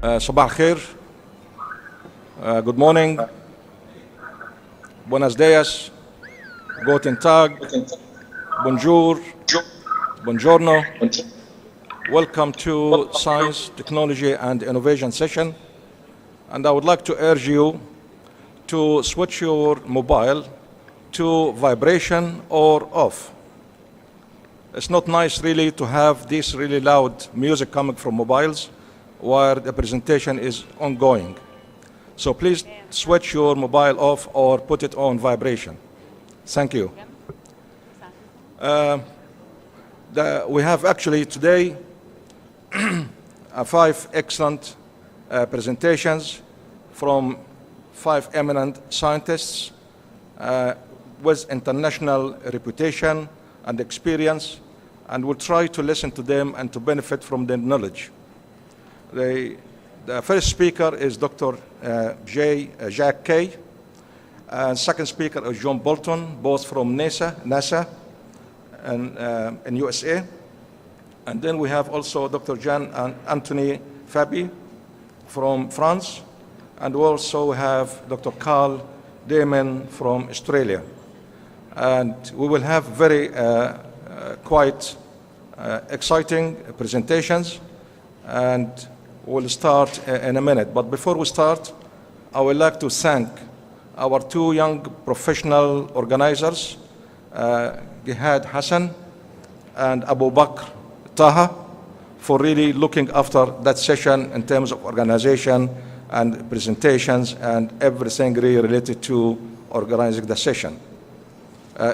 صباح الخير. Good morning. Buenos dias. Guten Tag. Bonjour. Buongiorno. Welcome to Science, Technology and Innovation session. And I would like to urge you to switch your mobile to vibration or off. It's not nice really to have this really loud music coming from mobiles while the presentation is ongoing. So please switch your mobile off or put it on vibration. Thank you. We have actually today 5 excellent presentations from 5 eminent scientists with international reputation and experience, and we'll try to listen to them and to benefit from their knowledge. The first speaker is Dr. Jack Kaye, and second speaker is John Bolton, both from NASA in USA. And then we have also Dr. Jean Anthony Fabi from France, and we also have Dr. Carl Damon from Australia. And we will have very quite exciting presentations, and we'll start in a minute. But before we start, I would like to thank our 2 young professional organizers, Gihad Hassan and Abu Bakr Taha, for really looking after that session in terms of organization and presentations and everything really related to organizing the session.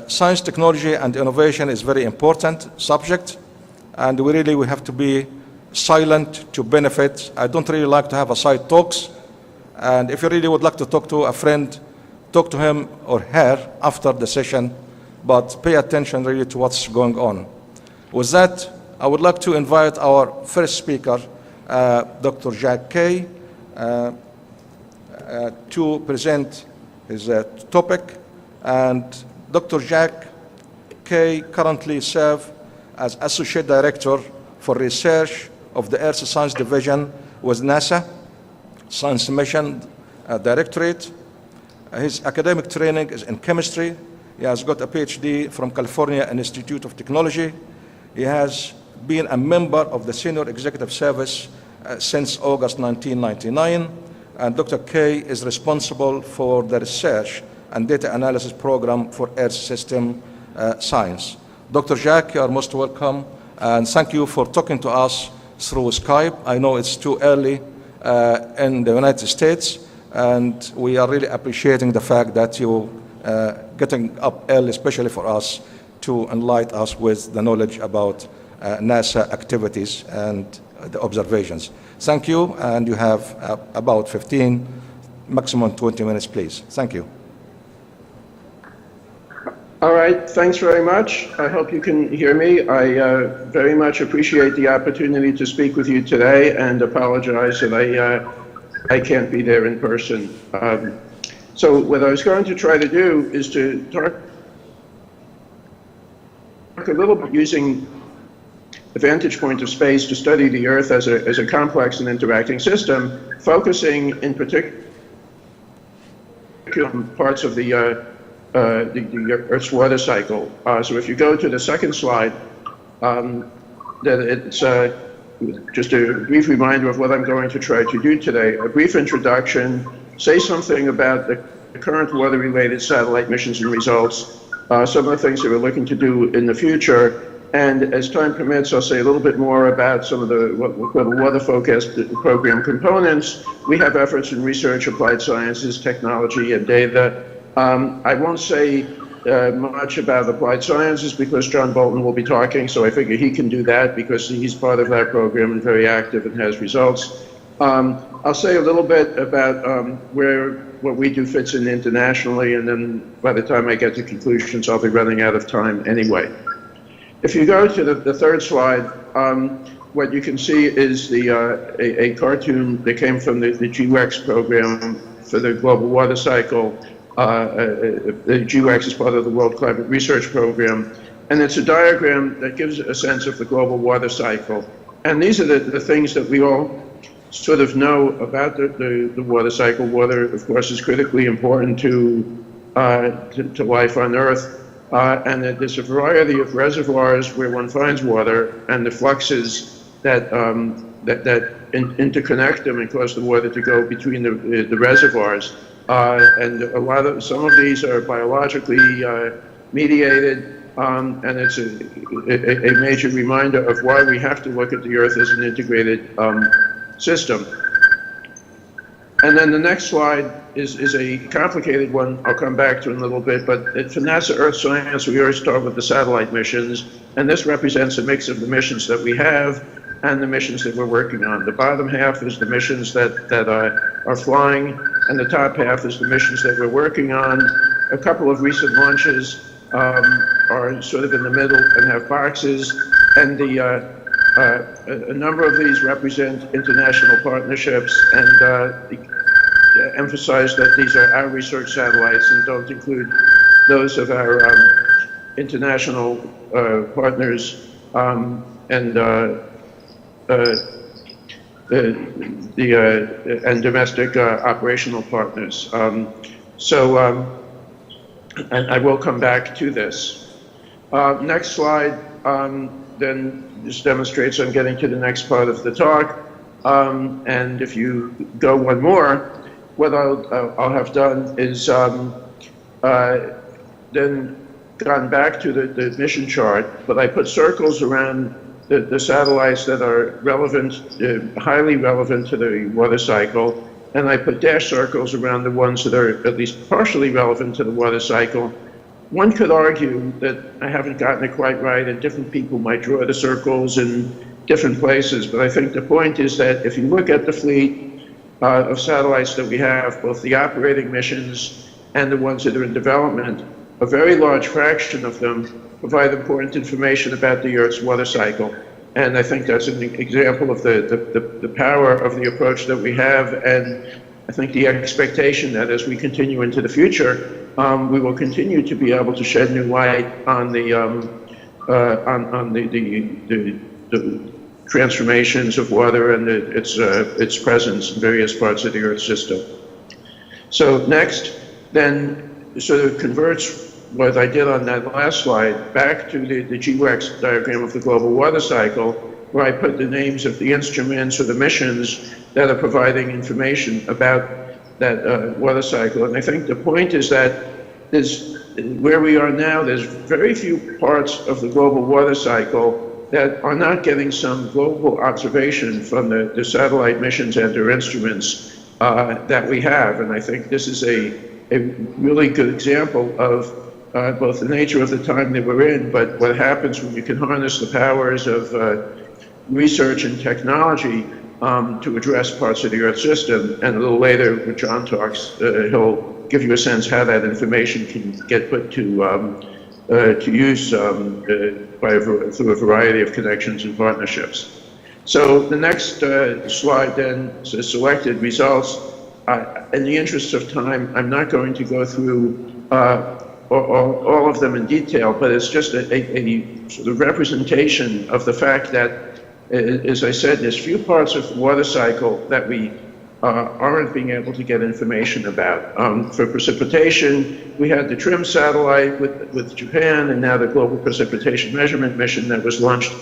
Science, technology, and innovation is a very important subject, and we have to be silent to benefit. I don't really like to have side talks, and if you really would like to talk to a friend, talk to him or her after the session, but pay attention really to what's going on. With that, I would like to invite our first speaker, Dr. Jack Kaye, to present his topic. And Dr. Jack Kaye currently serves as Associate Director for Research of the Earth Science Division with NASA Science Mission Directorate. His academic training is in chemistry. He has got a PhD from California Institute of Technology. He has been a member of the Senior Executive Service since August 1999. And Dr. Kaye is responsible for the research and data analysis program for Earth System Science. Dr. Jack, you are most welcome, and thank you for talking to us through Skype. I know it's too early in the United States, and we are really appreciating the fact that you getting up early, especially for us, to enlighten us with the knowledge about NASA activities and the observations. Thank you, and you have about 15, maximum 20 minutes, please. Thank you. All right, thanks very much. I hope you can hear me. I very much appreciate the opportunity to speak with you today, and apologize that I can't be there in person. So what I was going to try to do is to talk a little bit using the vantage point of space to study the Earth as a complex and interacting system, focusing in particular parts of the Earth's water cycle. So if you go to the second slide, that it's just a brief reminder of what I'm going to try to do today. A brief introduction, say something about the current water-related satellite missions and results, some of the things that we're looking to do in the future, and as time permits, I'll say a little bit more about some of the what we call the water-focused program components. We have efforts in research, applied sciences, technology, and data. I won't say much about applied sciences because John Bolton will be talking, so I figure he can do that because he's part of that program and very active and has results. I'll say a little bit about what we do fits in internationally, and then by the time I get to conclusions, I'll be running out of time anyway. If you go to the third slide, what you can see is a cartoon that came from the GWEX program for the global water cycle. The GWEX is part of the World Climate Research Program, and it's a diagram that gives a sense of the global water cycle. And these are the things that we all sort of know about the water cycle. Water, of course, is critically important to life on Earth. And that there's a variety of reservoirs where one finds water, and the fluxes that interconnect them and cause the water to go between the reservoirs. And some of these are biologically mediated, and it's a major reminder of why we have to look at the Earth as an integrated system. And then the next slide is a complicated one I'll come back to in a little bit, but for NASA Earth Science, we always start with the satellite missions, and this represents a mix of the missions that we have and the missions that we're working on. The bottom half is the missions that are flying, and the top half is the missions that we're working on. A couple of recent launches are sort of in the middle and have boxes, and a number of these represent international partnerships, and emphasize that these are our research satellites and don't include those of our international partners and domestic operational partners. And I will come back to this. Next slide then just demonstrates I'm getting to the next part of the talk. And if you go one more, what I'll have done is then gone back to the mission chart, but I put circles around the satellites that are relevant, highly relevant to the water cycle, and I put dash circles around the ones that are at least partially relevant to the water cycle. One could argue that I haven't gotten it quite right, and different people might draw the circles in different places, but I think the point is that if you look at the fleet of satellites that we have, both the operating missions and the ones that are in development, a very large fraction of them provide important information about the Earth's water cycle. And I think that's an example of the power of the approach that we have, and I think the expectation that as we continue into the future, we will continue to be able to shed new light on the transformations of water and its presence in various parts of the Earth system. So next, then sort of converts what I did on that last slide back to the GWAX diagram of the global water cycle, where I put the names of the instruments or the missions that are providing information about that water cycle. And I think the point is that where we are now, there's very few parts of the global water cycle that are not getting some global observation from the satellite missions and their instruments that we have. And I think this is a really good example of both the nature of the time that we're in, but what happens when you can harness the powers of research and technology to address parts of the Earth system. And a little later, when John talks, he'll give you a sense how that information can get put to use through a variety of connections and partnerships. So the next slide then says selected results. In the interest of time, I'm not going to go through all of them in detail, but it's just a sort of representation of the fact that, as I said, there's few parts of the water cycle that we aren't being able to get information about. For precipitation, we had the TRIM satellite with Japan, and now the Global Precipitation Measurement Mission that was launched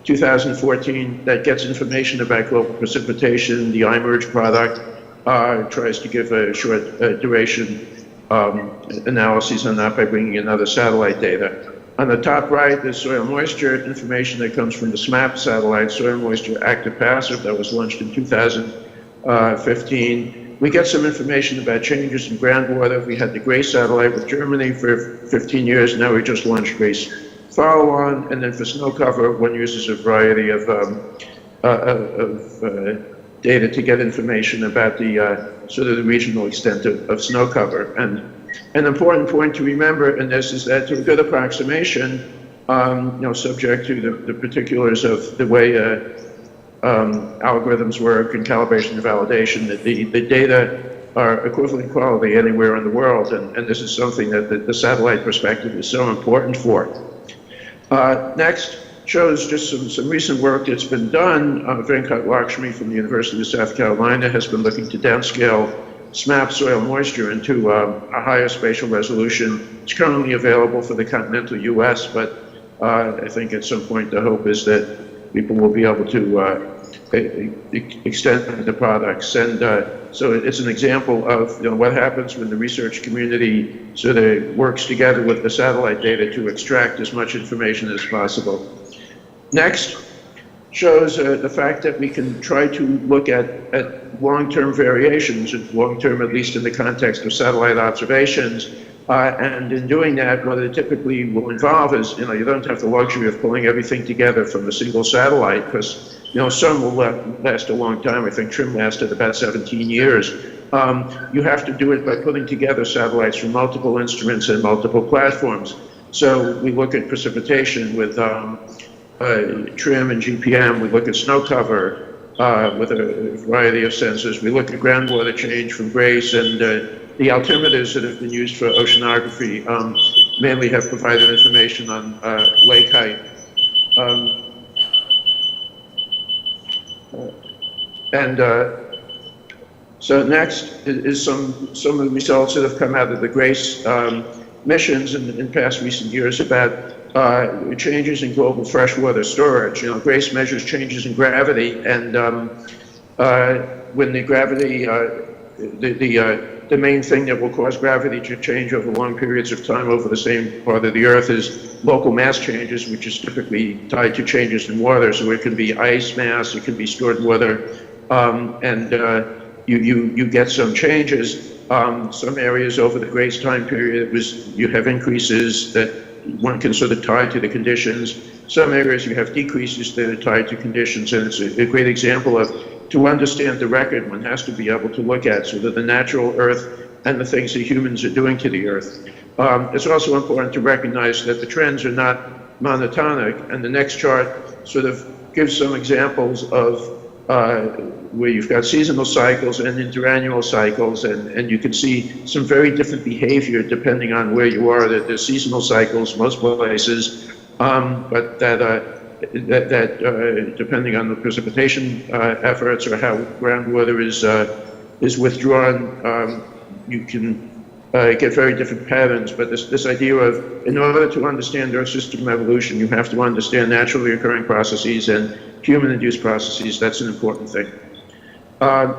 2014 that gets information about global precipitation. The iMerge product tries to give a short duration analyses on that by bringing in other satellite data. On the top right, there's soil moisture information that comes from the SMAP satellite, soil moisture active passive, that was launched in 2015. We get some information about changes in groundwater. We had the GRACE satellite with Germany for 15 years. Now we just launched GRACE follow-on. And then for snow cover, one uses a variety of data to get information about the sort of the regional extent of snow cover. And an important point to remember in this is that, to a good approximation, subject to the particulars of the way algorithms work and calibration and validation, that the data are equivalent quality anywhere in the world, and this is something that the satellite perspective is so important for. Next, shows just some recent work that's been done. Venkat Lakshmi from the University of South Carolina has been looking to downscale SMAP soil moisture into a higher spatial resolution. It's currently available for the continental US, but I think at some point the hope is that people will be able to extend the products. And so it's an example of what happens when the research community sort of works together with the satellite data to extract as much information as possible. Next shows the fact that we can try to look at long-term variations, long-term at least in the context of satellite observations. And in doing that, what it typically will involve is, you don't have the luxury of pulling everything together from a single satellite, because some will last a long time. I think TRIM lasted about 17 years. You have to do it by putting together satellites from multiple instruments and multiple platforms. So we look at precipitation with TRIM and GPM. We look at snow cover with a variety of sensors. We look at groundwater change from GRACE, and the altimeters that have been used for oceanography mainly have provided information on lake height. So next is some of the results that have come out of the GRACE missions in past recent years about changes in global freshwater storage. GRACE measures changes in gravity, and when the gravity, the main thing that will cause gravity to change over long periods of time over the same part of the Earth is local mass changes, which is typically tied to changes in water. So it can be ice mass, it can be stored water, and you get some changes. Some areas over the GRACE time period, you have increases that one can sort of tie to the conditions. Some areas you have decreases that are tied to conditions, and it's a great example of, to understand the record, one has to be able to look at sort of the natural Earth and the things that humans are doing to the Earth. It's also important to recognize that the trends are not monotonic, and the next chart sort of gives some examples of where you've got seasonal cycles and interannual cycles, and you can see some very different behavior depending on where you are. There's seasonal cycles most places, but that depending on the precipitation efforts or how groundwater is withdrawn, you can get very different patterns. But this idea of, in order to understand Earth system evolution, you have to understand naturally occurring processes and human-induced processes. That's an important thing.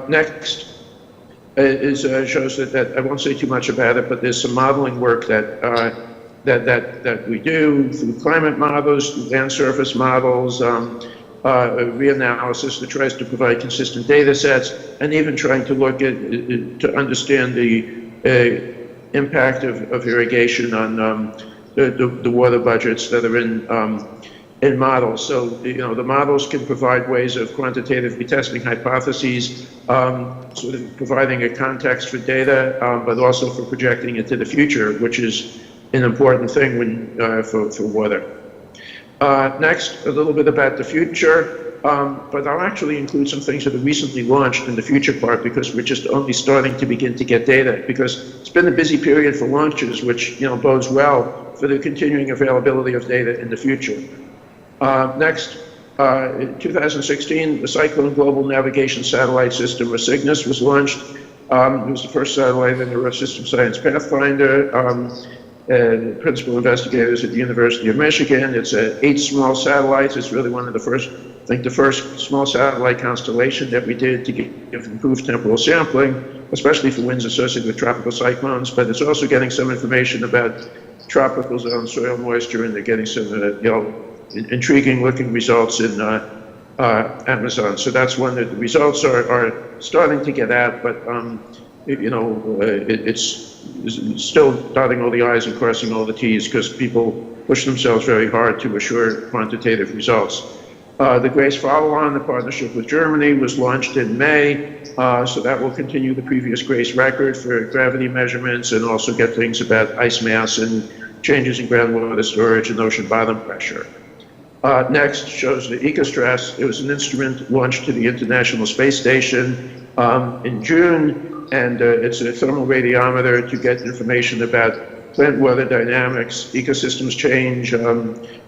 Next shows that I won't say too much about it, but there's some modeling work that we do through climate models, through land surface models, reanalysis that tries to provide consistent data sets, and even trying to look at to understand the impact of irrigation on the water budgets that are in models. So the models can provide ways of quantitatively testing hypotheses, sort of providing a context for data, but also for projecting into the future, which is an important thing for water. Next, a little bit about the future, but I'll actually include some things that are recently launched in the future part, because we're just only starting to begin to get data, because it's been a busy period for launches, which bodes well for the continuing availability of data in the future. Next, in 2016, the Cyclone Global Navigation Satellite System, or CYGNSS, was launched. It was the first satellite in the Earth System Science Pathfinder. Principal investigators at the University of Michigan. It's 8 small satellites. It's really one of the first, I think the first small satellite constellation that we did to give improved temporal sampling, especially for winds associated with tropical cyclones, but it's also getting some information about tropical zone soil moisture, and they're getting some intriguing looking results in Amazon. So that's one that the results are starting to get at, but it's still dotting all the I's and crossing all the T's, because people push themselves very hard to assure quantitative results. The GRACE follow-on, the partnership with Germany, was launched in May, so that will continue the previous GRACE record for gravity measurements, and also get things about ice mass and changes in groundwater storage and ocean bottom pressure. Next shows the EcoStress. It was an instrument launched to the International Space Station in June, and it's a thermal radiometer to get information about plant weather dynamics, ecosystems change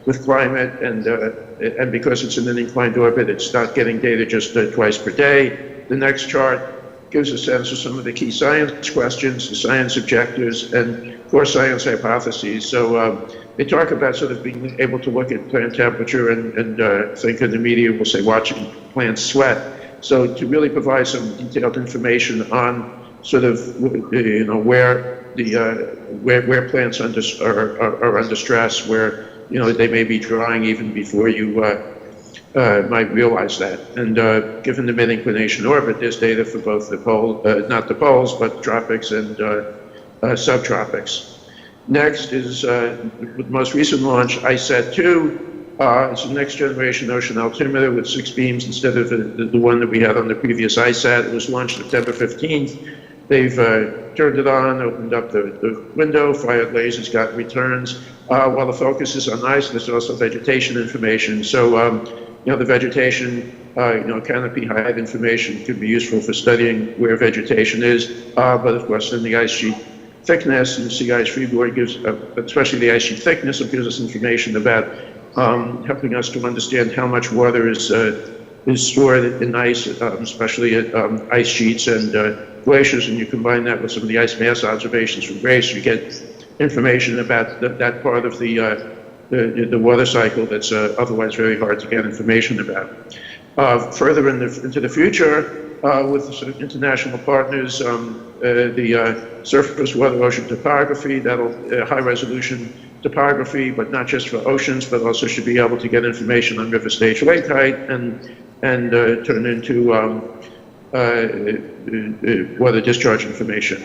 with climate, and because it's in an inclined orbit, it's not getting data just twice per day. The next chart gives a sense of some of the key science questions, the science objectives, and core science hypotheses. So they talk about sort of being able to look at plant temperature and think in the media will say watching plants sweat. So to really provide some detailed information on sort of where where plants are under stress, where they may be drying even before you might realize that. And given the mid-inclination orbit, there's data for both the not the poles, but tropics and subtropics. Next is the most recent launch, ICET-2. It's a next generation ocean altimeter with 6 beams instead of the one that we had on the previous ICET. It was launched September 15th. They've turned it on, opened up the window, fired lasers, got returns. While the focus is on ice, there's also vegetation information. So, the vegetation, canopy height information could be useful for studying where vegetation is. But of course, then the ice sheet thickness and sea ice freeboard gives, especially the ice sheet thickness, it gives us information about helping us to understand how much water is stored in ice, especially at ice sheets and glaciers, and you combine that with some of the ice mass observations from GRACE, you get information about that part of the water cycle that's otherwise very hard to get information about. Further into the future, with sort of international partners, the surface weather ocean topography, that'll high-resolution topography, but not just for oceans, but also should be able to get information on river stage lake height and turn into weather discharge information.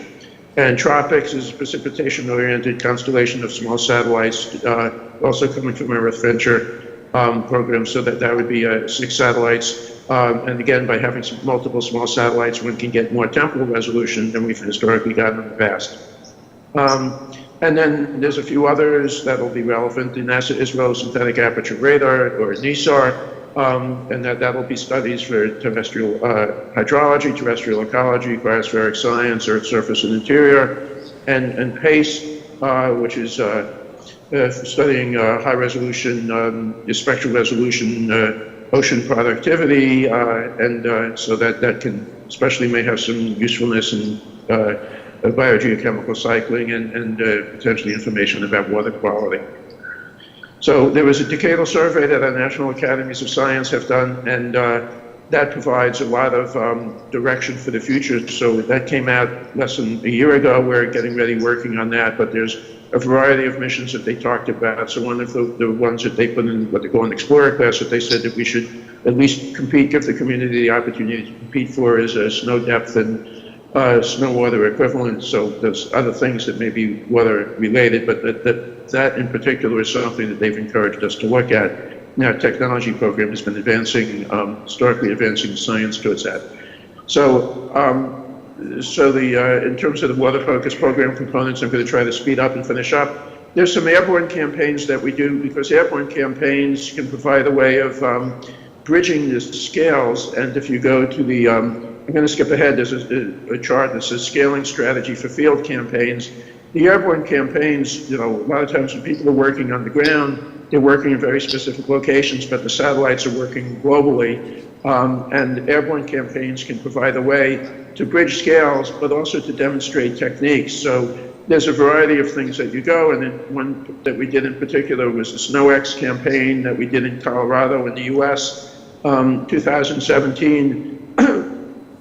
And tropics is a precipitation-oriented constellation of small satellites, also coming from our Earth Venture program, so that would be 6 satellites. And again, by having multiple small satellites, one can get more temporal resolution than we've historically gotten in the past. And then there's a few others that will be relevant. The NASA Israel Synthetic Aperture Radar, or NISAR, and that'll be studies for terrestrial hydrology, terrestrial ecology, biospheric science, Earth surface and interior, and PACE, which is studying high-resolution, spectral resolution ocean productivity, and so that can especially may have some usefulness in biogeochemical cycling and potentially information about water quality. So there was a decadal survey that our National Academies of Science have done, and that provides a lot of direction for the future. So that came out less than a year ago. We're getting ready working on that, but there's a variety of missions that they talked about. So one of the ones that they put in what they call an Explorer class that they said that we should at least compete, give the community the opportunity to compete for is snow depth and snow water equivalent. So there's other things that may be weather related, but that in particular is something that they've encouraged us to look at. Now, our technology program has been advancing, historically advancing science towards that. So, in terms of the water focus program components, I'm going to try to speed up and finish up. There's some airborne campaigns that we do, because airborne campaigns can provide a way of bridging the scales. And if you go to the, I'm going to skip ahead, there's a chart that says scaling strategy for field campaigns. The airborne campaigns, a lot of times when people are working on the ground, they're working in very specific locations, but the satellites are working globally. And airborne campaigns can provide a way to bridge scales, but also to demonstrate techniques. So there's a variety of things that you go, and then one that we did in particular was the SnowX campaign that we did in Colorado in the US, 2017,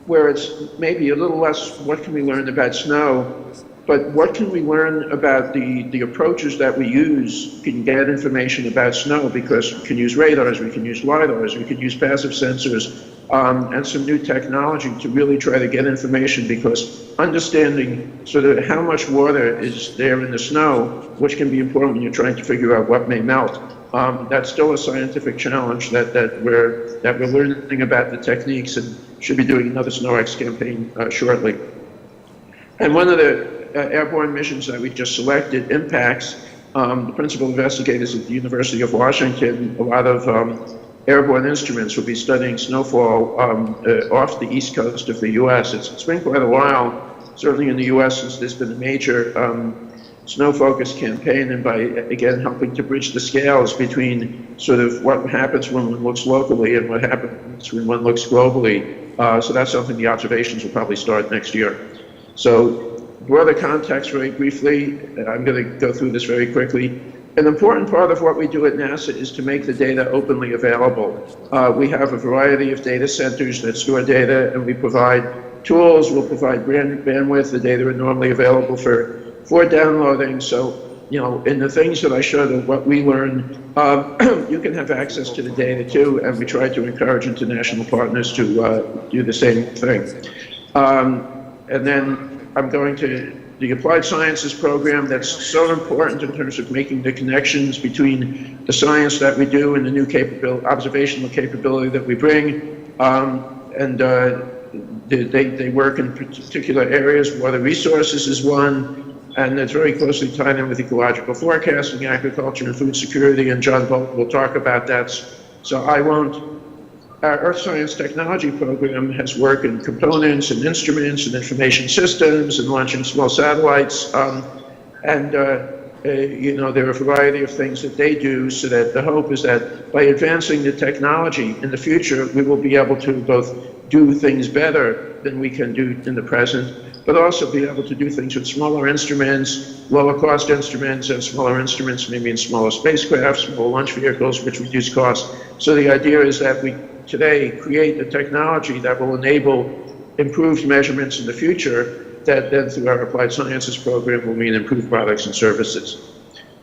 where it's maybe a little less what can we learn about snow, but what can we learn about the approaches that we use. We can get information about snow because we can use radars, we can use LiDARs, we can use passive sensors, and some new technology to really try to get information, because understanding sort of how much water is there in the snow, which can be important when you're trying to figure out what may melt. That's still a scientific challenge that we're learning about the techniques, and should be doing another SnowX campaign shortly. And one of the airborne missions that we just selected, impacts, the principal investigators at the University of Washington, a lot of airborne instruments will be studying snowfall off the east coast of the US. It's been quite a while, certainly in the US, since there's been a major snow-focused campaign, and by, again, helping to bridge the scales between sort of what happens when one looks locally and what happens when one looks globally. So that's something the observations will probably start next year. So broader context very briefly, I'm going to go through this very quickly. An important part of what we do at NASA is to make the data openly available. We have a variety of data centers that store data, and we provide tools, we'll provide bandwidth. The data are normally available for downloading. So, you know, in the things that I showed of what we learn, you can have access to the data too, and we try to encourage international partners to do the same thing. And then I'm going to the Applied Sciences program. That's so important in terms of making the connections between the science that we do and the new observational capability that we bring. They work in particular areas. Water resources is one, and it's very closely tied in with ecological forecasting, agriculture, and food security, and John Bolton will talk about that, so I won't. Our Earth Science Technology program has work in components and instruments and information systems and launching small satellites, you know, there are a variety of things that they do, so that the hope is that by advancing the technology in the future, we will be able to both do things better than we can do in the present, but also be able to do things with smaller instruments, lower cost instruments, and smaller instruments maybe in smaller spacecraft, small launch vehicles, which reduce costs. So the idea is that we today create a technology that will enable improved measurements in the future, that then through our Applied Sciences program will mean improved products and services.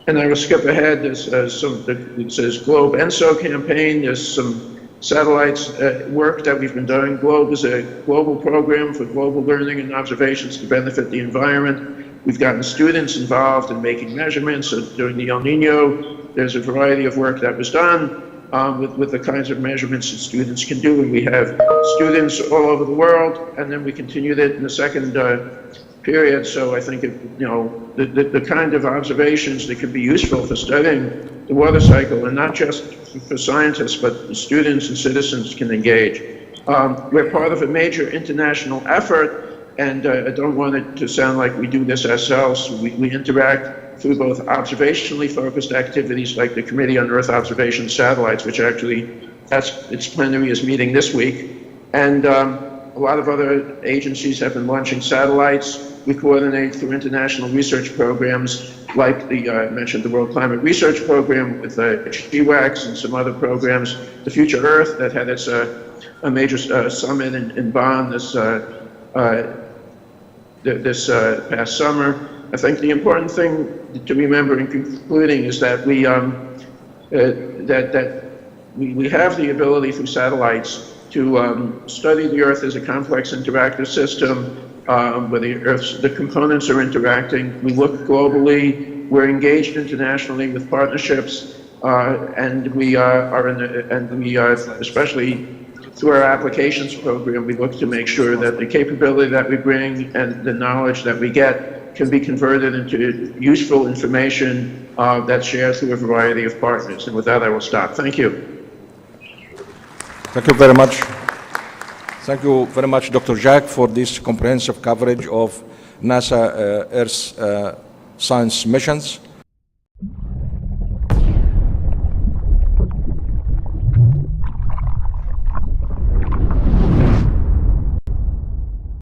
And I will skip ahead. There's it says Globe ENSO campaign. There's some satellites work that we've been doing. Globe is a global program for global learning and observations to benefit the environment. We've gotten students involved in making measurements. So during the El Nino, there's a variety of work that was done with the kinds of measurements that students can do. And we have students all over the world, and then we continued it in the second period. So I think, you know, the kind of observations that can be useful for studying the water cycle, and not just for scientists, but students and citizens can engage. We're part of a major international effort, and I don't want it to sound like we do this ourselves. We interact through both observationally focused activities like the Committee on Earth Observation Satellites, which actually, its plenary is meeting this week. And a lot of other agencies have been launching satellites. We coordinate through international research programs like I mentioned the World Climate Research Program with GWACS and some other programs. The Future Earth that had its a major summit in Bonn this past summer. I think the important thing to remember in concluding is that we have the ability through satellites to study the Earth as a complex interactive system where the components are interacting. We look globally. We're engaged internationally with partnerships, and we especially through our applications program, we look to make sure that the capability that we bring and the knowledge that we get can be converted into useful information that's shared through a variety of partners. And with that, I will stop. Thank you. Thank you very much. Thank you very much, Dr. Jack, for this comprehensive coverage of NASA Earth science missions.